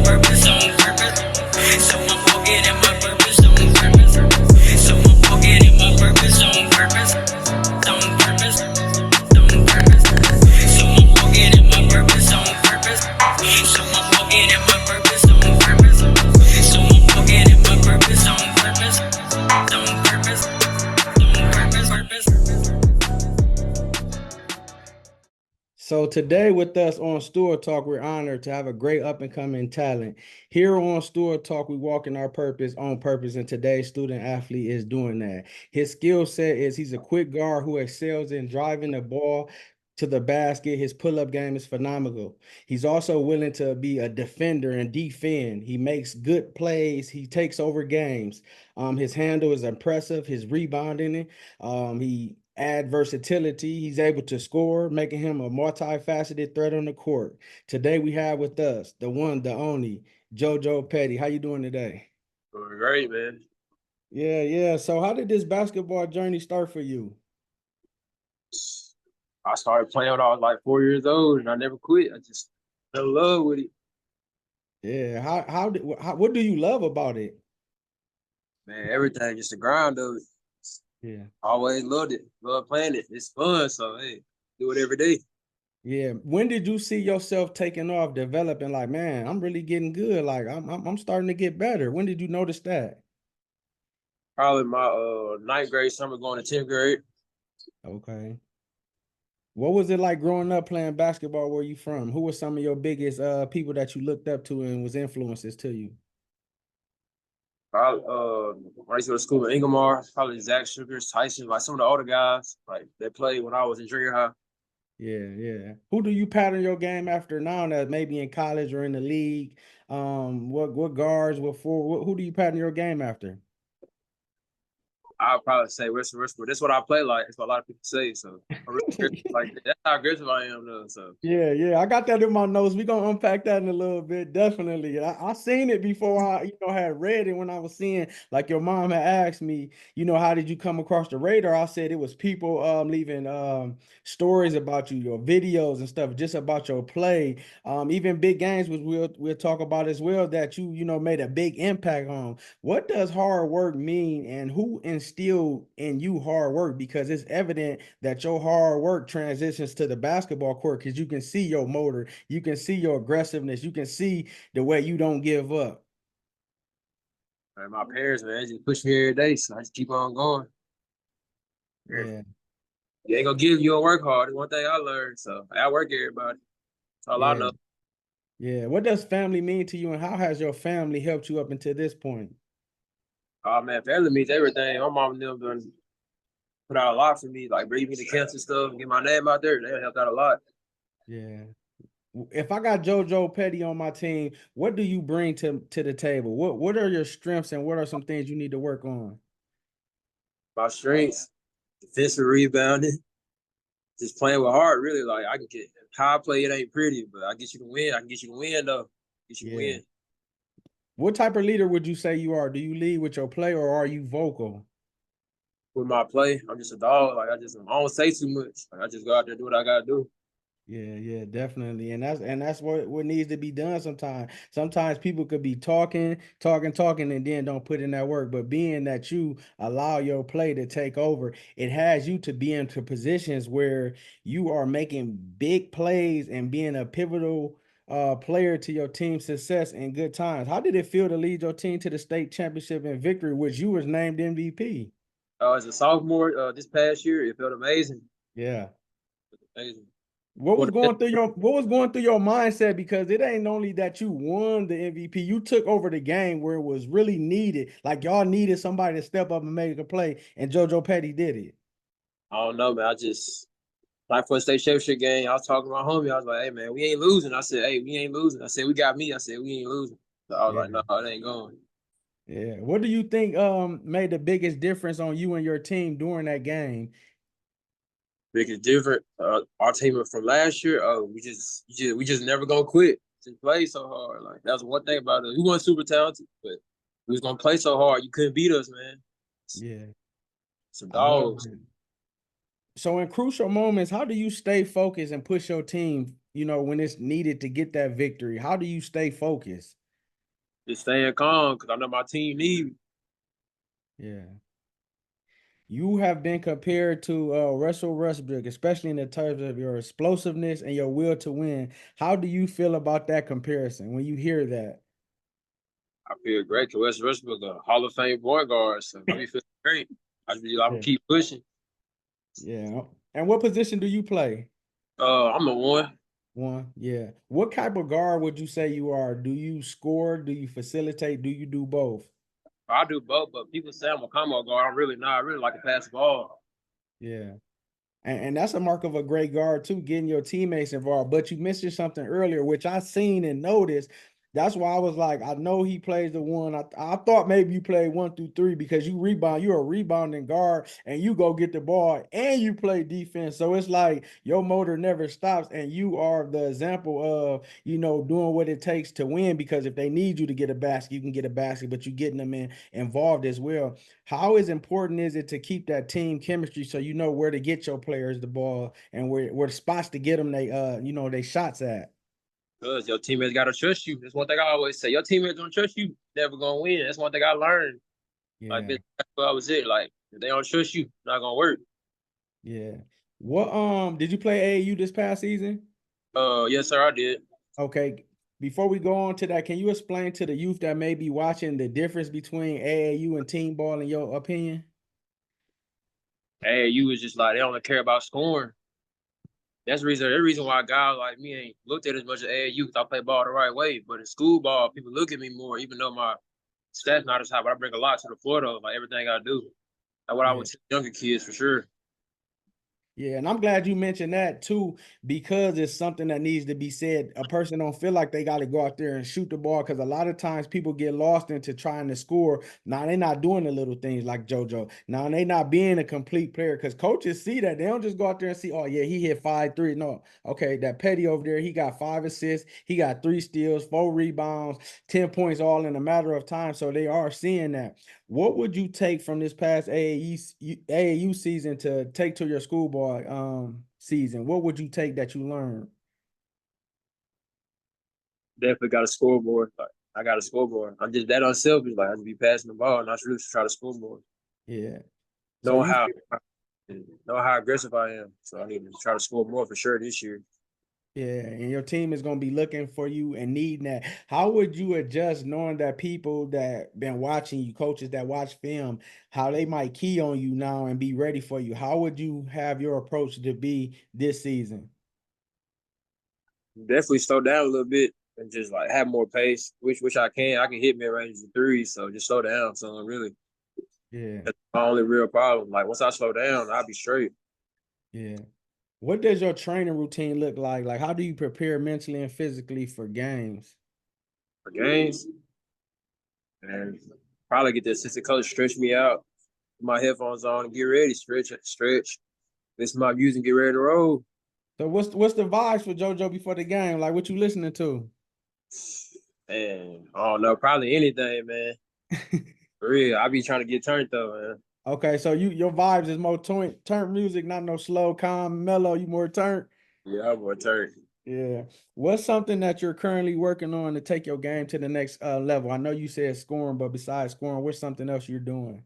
purpose on purpose. So I'm walking in my purpose on purpose. So I'm walking in my purpose on purpose. On purpose. On purpose. So I'm walking in my purpose on purpose. So I'm walking in my purpose on purpose. So I'm walking in my purpose on purpose. On purpose. On purpose. Purpose. So today with us on Stool Talk, we're honored to have a great up-and-coming talent. Here on Stool Talk, we walk in our purpose on purpose, and today's student athlete is doing that. His skill set is he's a quick guard who excels in driving the ball to the basket. His pull-up game is phenomenal. He's also willing to be a defender and defend. He makes good plays. He takes over games. His handle is impressive. His rebounding, he add versatility. He's able to score, making him a multifaceted threat on the court. Today we have with us the one, the only, JoJo Petty. How you doing today? Doing great, man. Yeah. So how did this basketball journey start for you? I started playing when I was like 4 years old, and I never quit. I just fell in love with it. Yeah. What do you love about it? Man, everything, just the grind of it. Yeah. Always loved it. Love playing it. It's fun, so hey, do it every day. Yeah. When did you see yourself taking off, developing? Like, man, I'm really getting good. Like, I'm starting to get better. When did you notice that? Probably my ninth grade summer going to 10th grade. Okay. What was it like growing up playing basketball? Where you from? Who were some of your biggest people that you looked up to and was influences to you? I used to go to school in Ingomar, probably Zach Sugars, Tyson, like some of the older guys, like that played when I was in junior high. Yeah. Who do you pattern your game after now that maybe in college or in the league? What guards, who do you pattern your game after? I'll probably say Russell Westbrook. That's what I play like. That's what a lot of people say. So I'm really aggressive like that. That's how aggressive I am, though. So Yeah. I got that in my notes. We're gonna unpack that in a little bit. Definitely. I seen it before I had read it when I was seeing like your mom had asked me, how did you come across the radar? I said it was people leaving stories about you, your videos and stuff, just about your play. Even big games which we'll talk about as well that you made a big impact on. What does hard work mean and who instilled in you hard work? Because it's evident that your hard work transitions to the basketball court because you can see your motor, you can see your aggressiveness, you can see the way you don't give up. man, my parents, man, just push me every day. So I just keep on going. Yeah. You ain't gonna give you a work hard. It's one thing I learned. So I work everybody. That's all I Yeah. know. Yeah. What does family mean to you and how has your family helped you up until this point? Oh man, family means everything. My mom and them done put out a lot for me, like bring me to camps and stuff, get my name out there. They helped out a lot. Yeah. If I got JoJo Petty on my team, what do you bring to the table? What are your strengths and what are some things you need to work on? My strengths, defensive rebounding, just playing with heart, really. Like I can get how I play, it ain't pretty, but I get you to win. I can get you to win though. Get you to Yeah. win. What type of leader would you say you are? Do you lead with your play or are you vocal? With my play, I'm just a dog. Like I don't say too much. Like I just go out there and do what I gotta do. Yeah, definitely. And that's what needs to be done sometimes. Sometimes people could be talking, and then don't put in that work. But being that you allow your play to take over, it has you to be into positions where you are making big plays and being a pivotal player to your team's success in good times. How did it feel to lead your team to the state championship and victory, which you was named MVP? As a sophomore, this past year, it felt amazing. Yeah. Amazing. What was going through your mindset? Because it ain't only that you won the MVP, you took over the game where it was really needed. Like y'all needed somebody to step up and make a play, and JoJo Petty did it. I don't know, man. I just like for the state championship game, I was talking to my homie. I was like, "Hey, man, we ain't losing." I said, "Hey, we ain't losing." I said, "We got me." I said, "We ain't losing." So I was Yeah, like, "No, it ain't going." yeah. What do you think made the biggest difference on you and your team during that game? Biggest different. Our team from last year. We just never gonna quit. Just play so hard. Like that was one thing about us. We weren't super talented, but we was gonna play so hard. You couldn't beat us, man. Yeah, Some I love dogs. it. So in crucial moments, how do you stay focused and push your team, when it's needed to get that victory? How do you stay focused? Just staying calm because I know my team need me. Yeah. You have been compared to Russell Westbrook, especially in the terms of your explosiveness and your will to win. How do you feel about that comparison when you hear that? I feel great because Westbrook a Hall of Fame point guard, so I be feeling great. I'm Yeah. keep pushing. Yeah. And what position do you play? I'm the one. One. Yeah. What type of guard would you say you are? Do you score? Do you facilitate? Do you do both? I do both, but people say I'm a combo guard. I'm really not. I really like to pass the ball. Yeah. And that's a mark of a great guard too, getting your teammates involved. But you mentioned something earlier, which I seen and noticed. That's why I was like, I know he plays the one. I thought maybe you play 1 through 3 because you rebound, you're a rebounding guard and you go get the ball and you play defense. So it's like your motor never stops, and you are the example of, doing what it takes to win, because if they need you to get a basket, you can get a basket, but you getting them involved as well. How important is it to keep that team chemistry so you know where to get your players the ball and where the spots to get them they shots at? Because your teammates gotta trust you. That's one thing I always say. Your teammates don't trust you, never gonna win. That's one thing I learned. Like Yeah, that's what I was it. Like if they don't trust you, it's not gonna work. yeah. What did you play AAU this past season? Yes, sir, I did. Okay. Before we go on to that, can you explain to the youth that may be watching the difference between AAU and team ball in your opinion? Hey, you was just like they don't care about scoring. That's the reason why guys like me ain't looked at as much as AAU because I play ball the right way. But in school ball, people look at me more, even though my stats not as high. But I bring a lot to the floor though, like everything I do. That's what I Yeah. would tell younger kids for sure. Yeah, and I'm glad you mentioned that too, because it's something that needs to be said. A person don't feel like they got to go out there and shoot the ball, because a lot of times people get lost into trying to score. Now they're not doing the little things like JoJo. Now they not being a complete player, because coaches see that. They don't just go out there and see, oh yeah, he hit 5 3. No, okay, that Petty over there, he got 5 assists, he got 3 steals, 4 rebounds, 10 points, all in a matter of time. So they are seeing that. What would you take from this past AAU season to take to your schoolboy season? What would you take that you learned? Definitely got a scoreboard. Like I got a scoreboard. I'm just that unselfish. Like I just be passing the ball and I should really try to scoreboard. Yeah. So Knowing you how knowing how aggressive I am. So I need to try to score more for sure this year. Yeah, and your team is going to be looking for you and needing that. How would you adjust knowing that people that been watching you, coaches that watch film, how they might key on you now and be ready for you? How would you have your approach to be this season? Definitely slow down a little bit and just like have more pace, which I can. I can hit mid range of threes, so just slow down. So really, Yeah, that's my only real problem. Like once I slow down, I'll be straight yeah. What does your training routine look like? Like, how do you prepare mentally and physically for games? for games. And probably get the assistant coach to stretch me out, put my headphones on, and get ready, stretch. Listen to my music, get ready to roll. So what's the vibes for JoJo before the game? Like, what you listening to? And I don't know, probably anything, man. For real, I be trying to get turned though, man. Okay, so your vibes is more turn music, not no slow, calm, mellow. You more turn. Yeah, I'm a turn. Yeah. What's something that you're currently working on to take your game to the next level? I know you said scoring, but besides scoring, what's something else you're doing?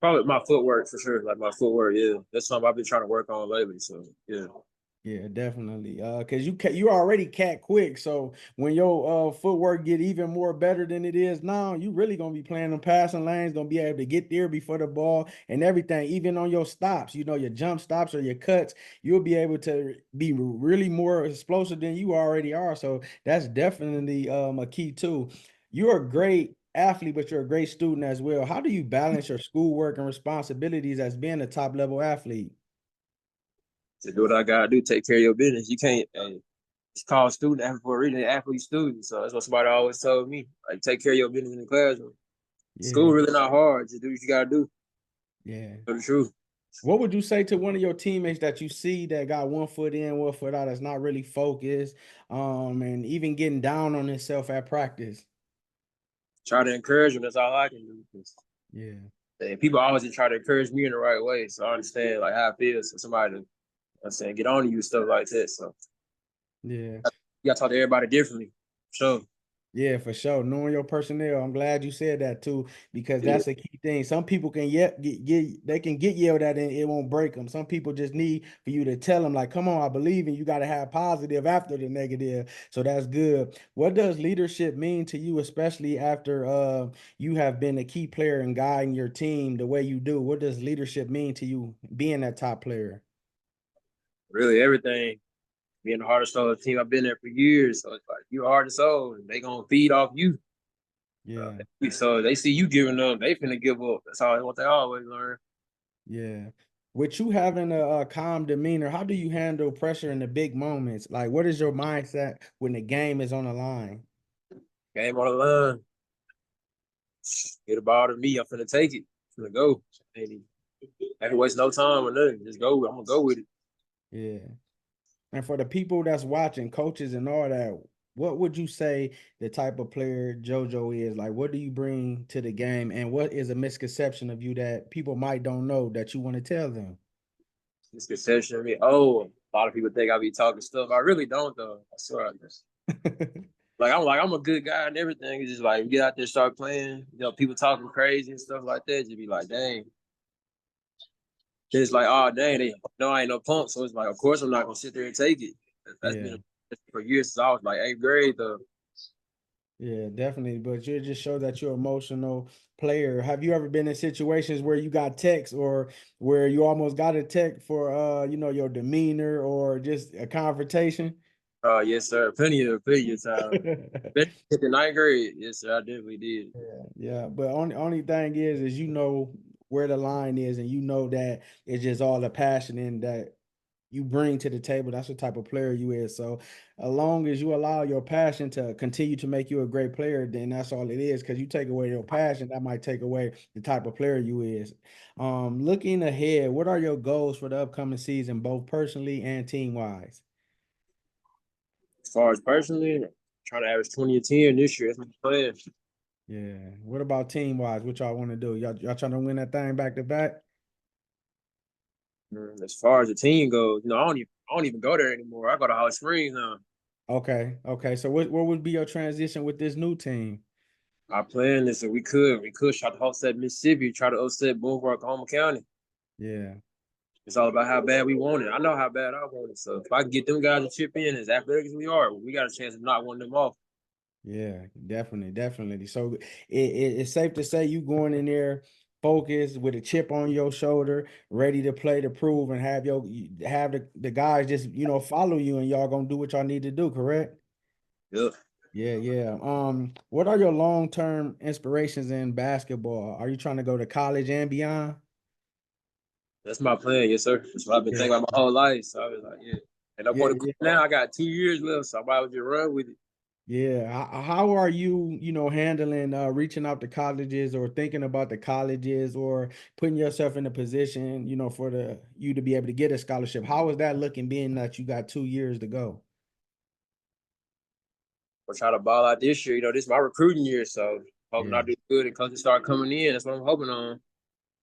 Probably my footwork for sure. Like my footwork, yeah. That's something I've been trying to work on lately. So yeah. Yeah, definitely. Because you already cat quick. So when your footwork get even more better than it is now, you really gonna be playing them passing lanes, gonna be able to get there before the ball and everything, even on your stops, your jump stops or your cuts, you'll be able to be really more explosive than you already are. So that's definitely a key too. You're a great athlete, but you're a great student as well. How do you balance your schoolwork and responsibilities as being a top level athlete? To do what I gotta do, take care of your business. You can't it's called student athlete for a reason, athlete student. So that's what somebody always told me. Like take care of your business in the classroom. School Yeah, really not hard. Just do what you gotta do. yeah. For the truth. What would you say to one of your teammates that you see that got 1 foot in, 1 foot out, that's not really focused, and even getting down on himself at practice? Try to encourage them. That's all I can do. 'Cause, Yeah, people always just try to encourage me in the right way. So I understand like how it feels for somebody to I'm saying get on to you, stuff like that. So yeah. you gotta talk to everybody differently. So Yeah, for sure. Knowing your personnel. I'm glad you said that too, because Yeah. that's a key thing. Some people can they can get yelled at and it won't break them. Some people just need for you to tell them like, "Come on, I believe in you." Got to have positive after the negative. So that's good. What does leadership mean to you, especially after you have been a key player in guiding your team the way you do? What does leadership mean to you being that top player? Really everything. Being the hardest soul of the team, I've been there for years. So it's like you're hard and soul, and they gonna feed off you. Yeah. So they see you giving them, they finna give up. That's all what they always learn. Yeah. With you having a calm demeanor, how do you handle pressure in the big moments? Like, what is your mindset when the game is on the line? Game on the line. Get a ball to me. I'm finna take it. Finna go. And I can waste no time or nothing. Just go. I'm gonna go with it. Yeah. And for the people that's watching, coaches and all that, what would you say the type of player JoJo is? Like, what do you bring to the game? And what is a misconception of you that people might don't know that you want to tell them? Misconception of me. Oh, a lot of people think I be talking stuff. I really don't though. I swear I just like I'm a good guy and everything. It's just like get out there, start playing. People talking crazy and stuff like that. Just be like, dang. Then it's like, oh dang, they know I ain't no punk. So it's like, of course I'm not gonna sit there and take it. That's Yeah. been for years since I was like 8th grade though. Yeah, definitely. But you just show that you're an emotional player. Have you ever been in situations where you got text or where you almost got a text for your demeanor or just a confrontation? Yes, sir. Plenty of time. Especially in the 9th grade. Yes, sir. I definitely did. Yeah, but only thing is you know where the line is and you know that it's just all the passion and that you bring to the table. That's the type of player you is. So as long as you allow your passion to continue to make you a great player, then that's all it is. Because you take away your passion, that might take away the type of player you is. Looking ahead, what are your goals for the upcoming season, both personally and team wise? As far as personally, trying to average 20 and 10 this year. That's my plan. Yeah. What about team wise? What y'all want to do? Y'all trying to win that thing back to back? As far as the team goes, I don't even go there anymore. I go to Holly Springs now. Okay. Okay. So what would be your transition with this new team? Our plan is that we could try to upset Mississippi, try to upset Boone's Oklahoma County. Yeah. It's all about how bad we want it. I know how bad I want it. So if I can get them guys to chip in as athletic as we are, we got a chance of not one of them off. Yeah, definitely, definitely. So it's safe to say you going in there focused with a chip on your shoulder, ready to play to prove and have the guys just follow you and y'all gonna do what y'all need to do, correct? Yep. Yeah, yeah. What are your long-term inspirations in basketball? Are you trying to go to college and beyond? That's my plan, yes, sir. That's what I've been Yeah, thinking about my whole life. So I was like, yeah. And I'm yeah, going to quit now. I got 2 years left, so I might as well just run with it. yeah. How are you, handling reaching out to colleges or thinking about the colleges or putting yourself in a position, for you to be able to get a scholarship? How is that looking being that you got 2 years to go? I'm trying to ball out this year. This is my recruiting year, so hoping I Yeah. do good and coaches start coming in. That's what I'm hoping on.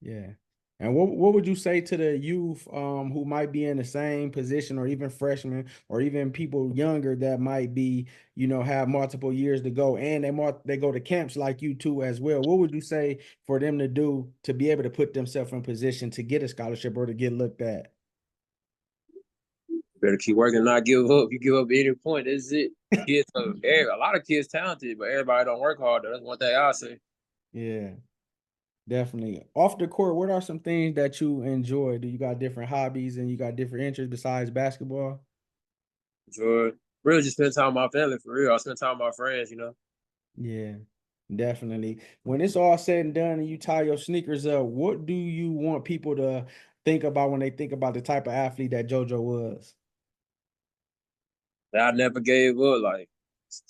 Yeah. And what would you say to the youth who might be in the same position or even freshmen or even people younger that might be, have multiple years to go and they go to camps like you too as well. What would you say for them to do to be able to put themselves in position to get a scholarship or to get looked at? Better keep working and not give up. If you give up at any point, that's it. Kids, a lot of kids talented, but everybody don't work hard. Though. That's one thing I'll say. Yeah, definitely. Off the court, what are some things that you enjoy? Do you got different hobbies and you got different interests besides basketball? Enjoy. Really just spend time with my family for real. I spend time with my friends. Yeah, definitely. When it's all said and done and you tie your sneakers up, what do you want people to think about when they think about the type of athlete that JoJo was? That I never gave up. Like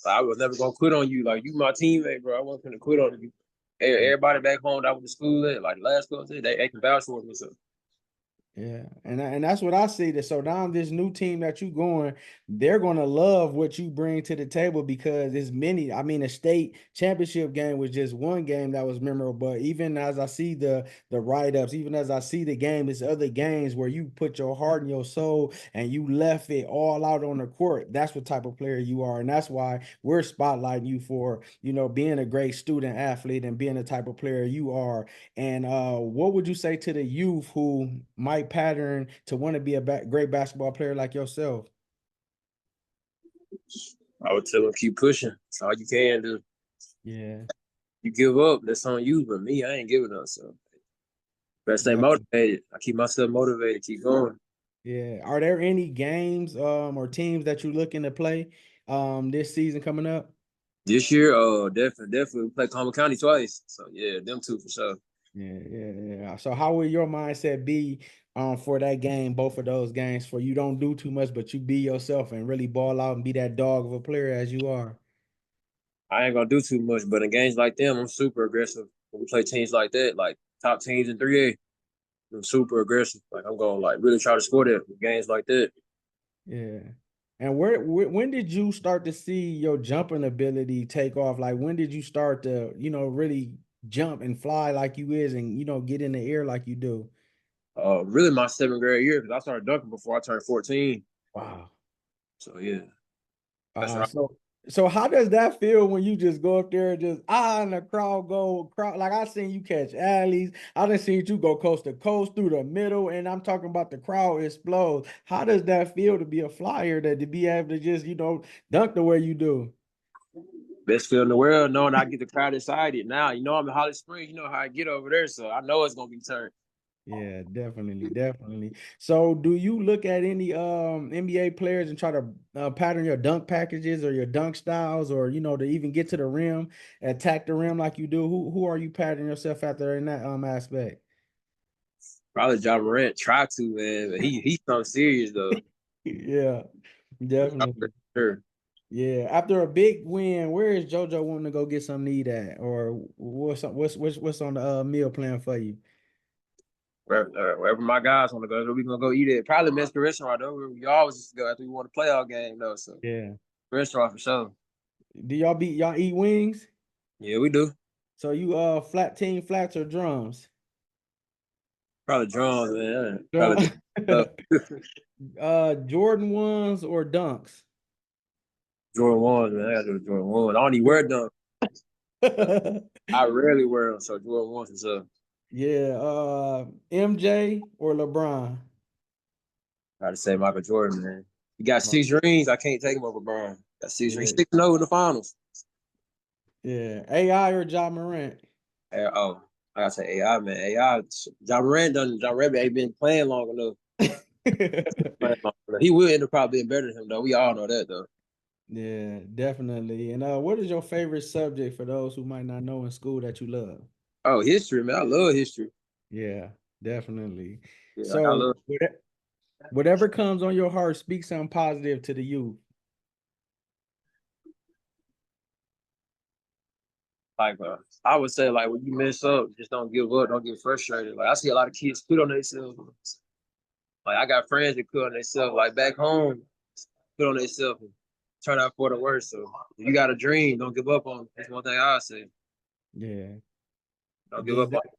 I was never gonna quit on you. Like you my teammate, bro. I wasn't gonna quit on you. Yeah. Everybody back home that I went to school at, like the last school, they can vouch for me. So Yeah, and that's what I see. That so now this new team that you going, they're gonna love what you bring to the table because there's many. I mean, a state championship game was just one game that was memorable. But even as I see the write ups, even as I see the game, it's other games where you put your heart and your soul and you left it all out on the court. That's what type of player you are, and that's why we're spotlighting you for being a great student athlete and being the type of player you are. And what would you say to the youth who might pattern to want to be a great basketball player like yourself? I would tell them keep pushing. That's all you can do. Yeah, You give up, that's on you. But me, I ain't giving up. So better stay definitely. motivated. I keep myself motivated, keep going. Yeah. Are there any games or teams that you're looking to play this season coming up? This year, definitely we play Coleman County twice. So yeah, them two for sure. Yeah. So how will your mindset be for that game, both of those games, for you don't do too much, but you be yourself and really ball out and be that dog of a player as you are? I ain't gonna do too much, but in games like them, I'm super aggressive. When we play teams like that, like top teams in 3A, I'm super aggressive. Like I'm gonna like really try to score that in games like that. Yeah. And when did you start to see your jumping ability take off? Like when did you start to, really jump and fly like you is and get in the air like you do? Really my 7th grade year because I started dunking before I turned 14. Wow. So yeah, that's Uh right. so so how does that feel when you just go up there and just and the crowd like I seen you catch alleys, I done seen you go coast to coast through the middle, and I'm talking about the crowd explodes. How does that feel to be a flyer that to be able to just, dunk the way you do? Best field in the world, knowing I get the crowd excited. Now, I'm in Holly Springs, you know how I get over there, so I know it's gonna be turned. Yeah, definitely. So, do you look at any NBA players and try to pattern your dunk packages or your dunk styles, or to even get to the rim, attack the rim like you do? Who are you patterning yourself after in that aspect? Probably John Morant tried to, man, but he's something serious though. Yeah, For definitely. sure. Yeah, after a big win, where is JoJo wanting to go get some need at, or what's on the meal plan for you? Wherever my guys want to go, we gonna go eat it. Probably Mexican restaurant though. We always used to go after we won a playoff game though. So Yeah. restaurant for sure. Do y'all eat wings? Yeah, we do. So you flat team flats or drums? Probably drums, man. Probably Drum. drums. Jordan ones or dunks? Jordan ones, man. I gotta do Jordan ones. I don't even wear them. I rarely wear them, so Jordan ones for sure. Yeah, MJ or LeBron? Gotta say Michael Jordan, man. He got 6 rings. I can't take him over Brian. Got 6 rings. Yeah, 6-0 in the finals. yeah. AI or Ja Morant? Oh, I gotta say AI, man. AI, John Morant done. John Morant ain't been playing long enough. He will end up probably being better than him, though. We all know that, though. Yeah, definitely. And what is your favorite subject for those who might not know in school that you love? Oh, history, man. I love history. Yeah, definitely. Yeah, like I So love whatever comes on your heart, speak something positive to the youth. like I would say like when you mess up, just don't give up, don't get frustrated. Like I see a lot of kids quit on themselves. Like I got friends that quit on themselves. Like back home, quit on themselves and turn out for the worst. So if you got a dream, don't give up on it. That's one thing I say. Yeah. Don't give Does up on that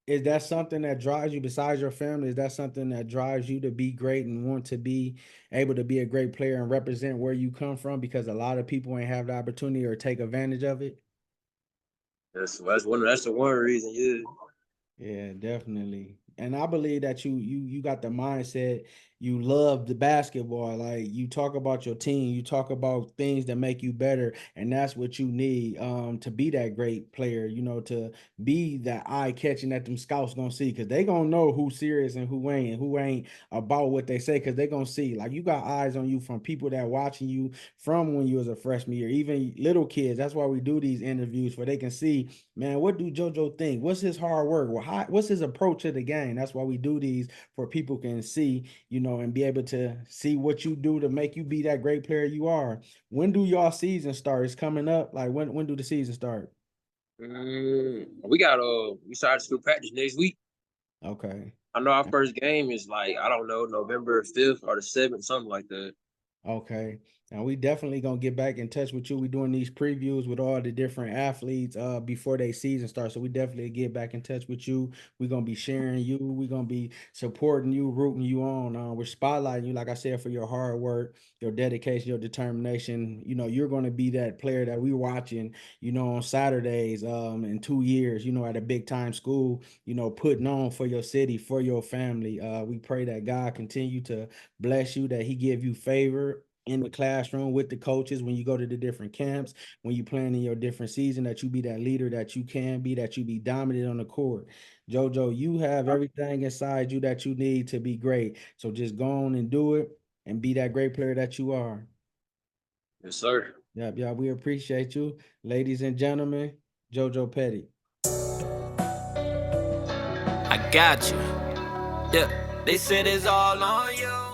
is that something that drives you besides your family? Is that something that drives you to be great and want to be able to be a great player and represent where you come from? Because a lot of people ain't have the opportunity or take advantage of it. it. That's the one reason, yeah. Yeah, definitely. And I believe that you got the mindset, you love the basketball. Like you talk about your team, you talk about things that make you better, and that's what you need to be that great player, to be that eye catching that them scouts gonna see because they gonna know who's serious and who ain't about what they say because they gonna see like you got eyes on you from people that watching you from when you was a freshman year, even little kids. That's why we do these interviews where they can see, man, what do JoJo think? What's his hard work? Well, what's his approach to the game? That's why we do these for people can see, and be able to see what you do to make you be that great player you are. When do y'all season start? It's coming up. Like when do the season start? We got we started school practice next week. Okay. I know our first game is like, I don't know, November 5th or the 7th, something like that. Okay. Now we definitely gonna get back in touch with you. We doing these previews with all the different athletes before they season starts. So we definitely get back in touch with you. We're gonna be sharing you. We're gonna be supporting you, rooting you on. We're spotlighting you, like I said, for your hard work, your dedication, your determination. You know, you're gonna be that player that we watching, you know, on Saturdays in 2 years, you know, at a big time school, you know, putting on for your city, for your family. We pray that God continue to bless you, that he give you favor in the classroom with the coaches when you go to the different camps, when you plan in your different season, that you be that leader that you can be, that you be dominant on the court. JoJo, you have everything inside you that you need to be great. So just go on and do it and be that great player that you are. Yes, sir. Yep, yeah, we appreciate you. Ladies and gentlemen, JoJo Petty. I got you. Yeah, they said it's all on you.